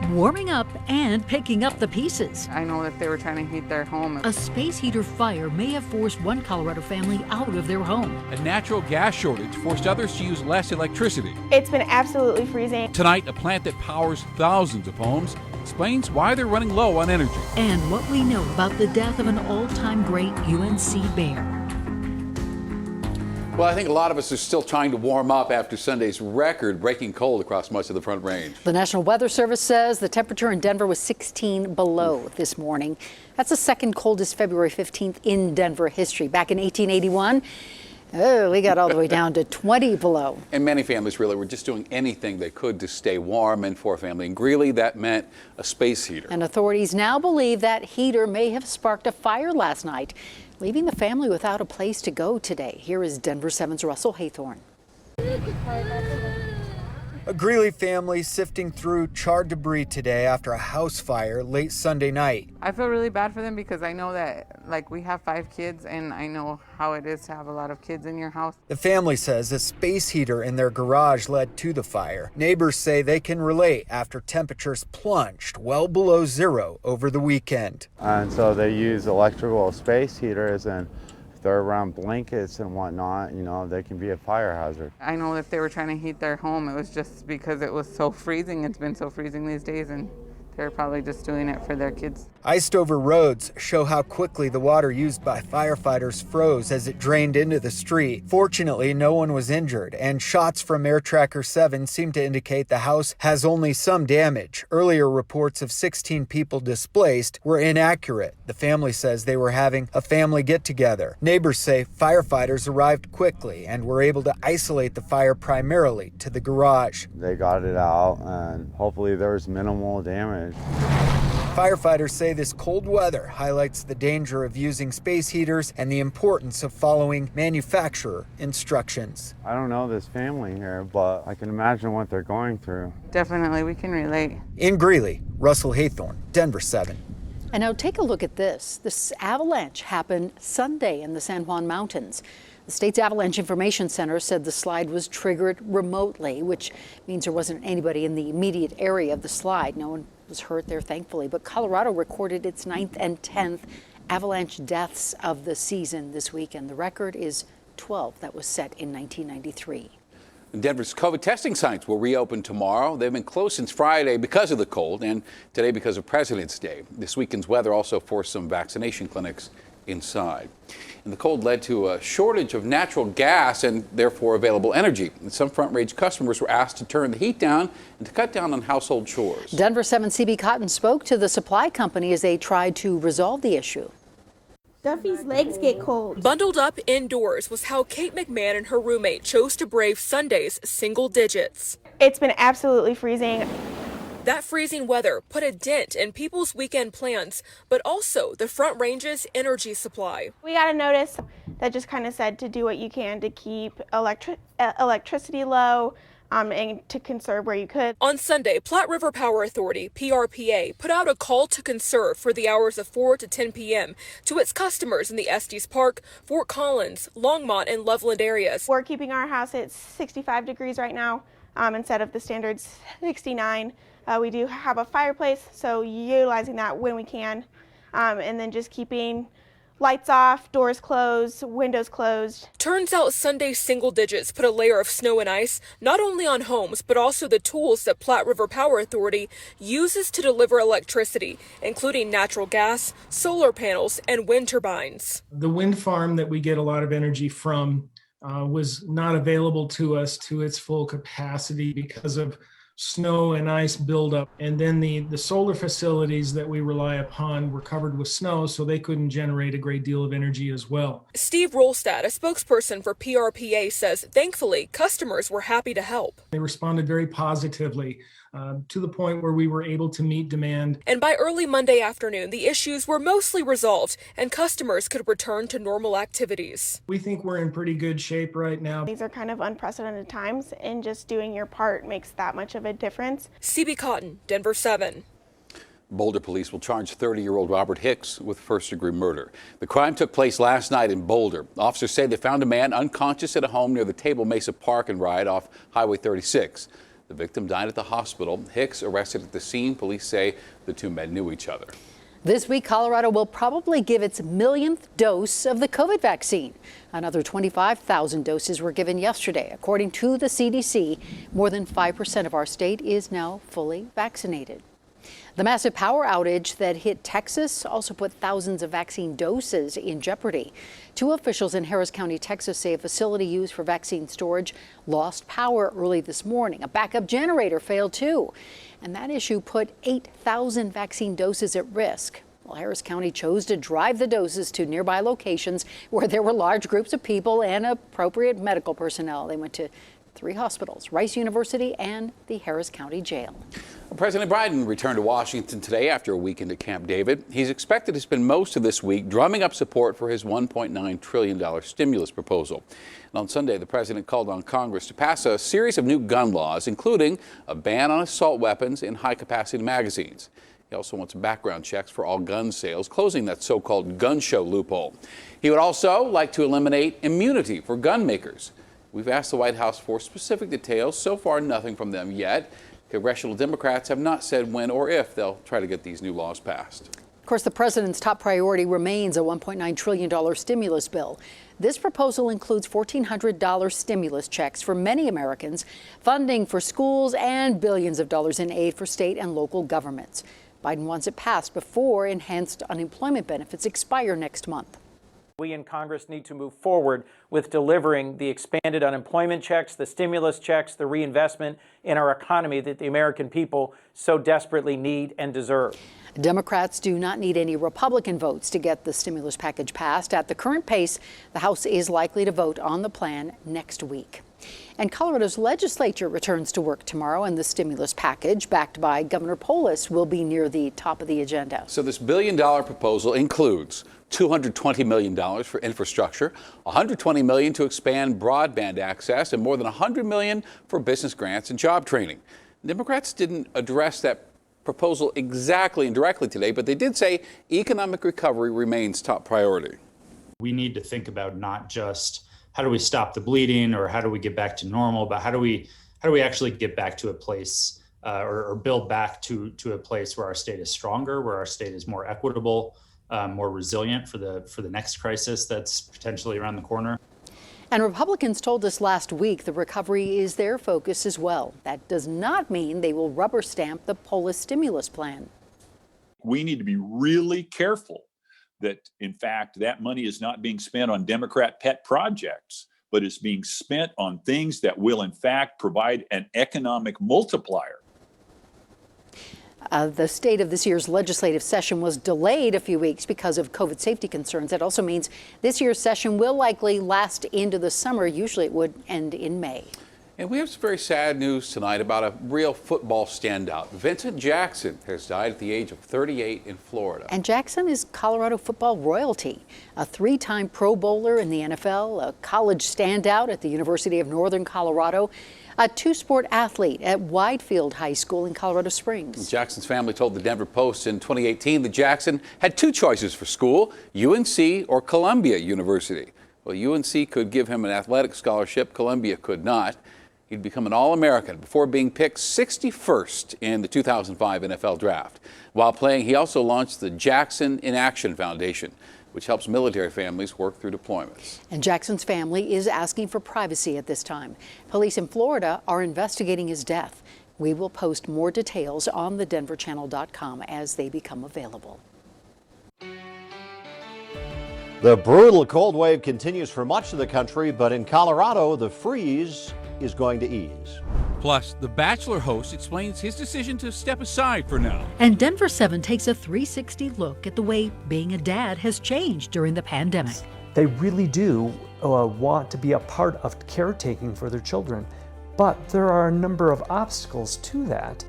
warming up and picking up the pieces. I know that they were trying to heat their home. A space heater fire may have forced one Colorado family out of their home. A natural gas shortage forced others to use less electricity. It's been absolutely freezing. Tonight, a plant that powers thousands of homes explains why they're running low on energy. And what we know about the death of an all-time great UNC Bear. Well, I think a lot of us are still trying to warm up after Sunday's record-breaking cold across much of the Front Range. The National Weather Service says the temperature in Denver was 16 below this morning. That's the second coldest February 15th in Denver history. Back in 1881, we got all the way down to 20 below. And many families really were just doing anything they could to stay warm. And for a family in Greeley, that meant a space heater. And authorities now believe that heater may have sparked a fire last night, leaving the family without a place to go today. Here is Denver7's Russell Haythorne. A Greeley family sifting through charred debris today after a house fire late Sunday night. I feel really bad for them because I know that, we have 5 kids, and I know how it is to have a lot of kids in your house. The family says a space heater in their garage led to the fire. Neighbors say they can relate after temperatures plunged well below zero over the weekend. And so they use electrical space heaters, and if they're around blankets and whatnot, they can be a fire hazard. I know that they were trying to heat their home. It was just because it was so freezing. It's been so freezing these days, and they're probably just doing it for their kids. Iced over roads show how quickly the water used by firefighters froze as it drained into the street. Fortunately, no one was injured, and shots from Air Tracker 7 seem to indicate the house has only some damage. Earlier reports of 16 people displaced were inaccurate. The family says they were having a family get-together. Neighbors say firefighters arrived quickly and were able to isolate the fire primarily to the garage. They got it out, and hopefully there was minimal damage. Firefighters say this cold weather highlights the danger of using space heaters and the importance of following manufacturer instructions. I don't know this family here, but I can imagine what they're going through. Definitely, we can relate. In Greeley, Russell Haythorne, Denver7. And now take a look at this. This avalanche happened Sunday in the San Juan Mountains. The state's Avalanche Information Center said the slide was triggered remotely, which means there wasn't anybody in the immediate area of the slide. No one was hurt there, thankfully. But Colorado recorded its 9th and 10th avalanche deaths of the season this weekend. The record is 12 that was set in 1993. Denver's COVID testing sites will reopen tomorrow. They've been closed since Friday because of the cold, and today because of President's Day. This weekend's weather also forced some vaccination clinics inside. And the cold led to a shortage of natural gas and therefore available energy. And some Front Range customers were asked to turn the heat down and to cut down on household chores. Denver7 CB Cotton spoke to the supply company as they tried to resolve the issue. Duffy's legs get cold. Bundled up indoors was how Kate McMahon and her roommate chose to brave Sunday's single digits. It's been absolutely freezing. That freezing weather put a dent in people's weekend plans, but also the Front Range's energy supply. We got a notice that just kind of said to do what you can to keep electricity low and to conserve where you could. On Sunday, Platte River Power Authority, PRPA, put out a call to conserve for the hours of 4 to 10 p.m. to its customers in the Estes Park, Fort Collins, Longmont, and Loveland areas. We're keeping our house at 65 degrees right now instead of the standard 69. We do have a fireplace, so utilizing that when we can, and then just keeping lights off, doors closed, windows closed. Turns out Sunday's single digits put a layer of snow and ice not only on homes, but also the tools that Platte River Power Authority uses to deliver electricity, including natural gas, solar panels, and wind turbines. The wind farm that we get a lot of energy from was not available to us to its full capacity because of snow and ice buildup. And then the solar facilities that we rely upon were covered with snow, so they couldn't generate a great deal of energy as well. Steve Rolstad, a spokesperson for PRPA, says thankfully customers were happy to help. They responded very positively to the point where we were able to meet demand. And by early Monday afternoon, the issues were mostly resolved and customers could return to normal activities. We think we're in pretty good shape right now. These are kind of unprecedented times, and just doing your part makes that much of a difference. CB Cotton, Denver7. Boulder police will charge 30-year-old Robert Hicks with first-degree murder. The crime took place last night in Boulder. Officers say they found a man unconscious at a home near the Table Mesa Park and Ride off Highway 36. The victim died at the hospital. Hicks arrested at the scene. Police say the two men knew each other. This week, Colorado will probably give its millionth dose of the COVID vaccine. Another 25,000 doses were given yesterday. According to the CDC, more than 5% of our state is now fully vaccinated. The massive power outage that hit Texas also put thousands of vaccine doses in jeopardy. Two officials in Harris County, Texas, say a facility used for vaccine storage lost power early this morning. A backup generator failed too. And that issue put 8,000 vaccine doses at risk. Well, Harris County chose to drive the doses to nearby locations where there were large groups of people and appropriate medical personnel. They went to 3 hospitals, Rice University and the Harris County Jail. President Biden returned to Washington today after a weekend at Camp David. He's expected to spend most of this week drumming up support for his $1.9 trillion stimulus proposal. And on Sunday, the president called on Congress to pass a series of new gun laws, including a ban on assault weapons and high-capacity magazines. He also wants background checks for all gun sales, closing that so-called gun show loophole. He would also like to eliminate immunity for gun makers. We've asked the White House for specific details. So far, nothing from them yet. Congressional Democrats have not said when or if they'll try to get these new laws passed. Of course, the president's top priority remains a $1.9 trillion stimulus bill. This proposal includes $1,400 stimulus checks for many Americans, funding for schools, and billions of dollars in aid for state and local governments. Biden wants it passed before enhanced unemployment benefits expire next month. We in Congress need to move forward with delivering the expanded unemployment checks, the stimulus checks, the reinvestment in our economy that the American people so desperately need and deserve. Democrats do not need any Republican votes to get the stimulus package passed. At the current pace, the House is likely to vote on the plan next week. And Colorado's legislature returns to work tomorrow, and the stimulus package, backed by Governor Polis, will be near the top of the agenda. So this billion-dollar proposal includes $220 million for infrastructure, $120 million to expand broadband access, and more than $100 million for business grants and job training. Democrats didn't address that proposal exactly and directly today, but they did say economic recovery remains top priority. We need to think about not just how do we stop the bleeding or how do we get back to normal, but how do we actually get back to a place or build back to a place where our state is stronger, where our state is more equitable, more resilient for the next crisis that's potentially around the corner. And Republicans told us last week the recovery is their focus as well. That does not mean they will rubber stamp the Polis stimulus plan. We need to be really careful that, in fact, that money is not being spent on Democrat pet projects, but is being spent on things that will, in fact, provide an economic multiplier. The state of this year's legislative session was delayed a few weeks because of COVID safety concerns. That also means this year's session will likely last into the summer. Usually it would end in May. And we have some very sad news tonight about a real football standout. Vincent Jackson has died at the age of 38 in Florida. And Jackson is Colorado football royalty, a 3-time Pro Bowler in the NFL, a college standout at the University of Northern Colorado, a 2-sport athlete at Widefield High School in Colorado Springs. Jackson's family told the Denver Post in 2018 that Jackson had 2 choices for school, UNC or Columbia University. Well, UNC could give him an athletic scholarship, Columbia could not. He'd become an All-American before being picked 61st in the 2005 NFL Draft. While playing, he also launched the Jackson in Action Foundation, which helps military families work through deployments. And Jackson's family is asking for privacy at this time. Police in Florida are investigating his death. We will post more details on thedenverchannel.com as they become available. The brutal cold wave continues for much of the country, but in Colorado, the freeze is going to ease. Plus, the Bachelor host explains his decision to step aside for now. And Denver7 takes a 360 look at the way being a dad has changed during the pandemic. They really do want to be a part of caretaking for their children, but there are a number of obstacles to that.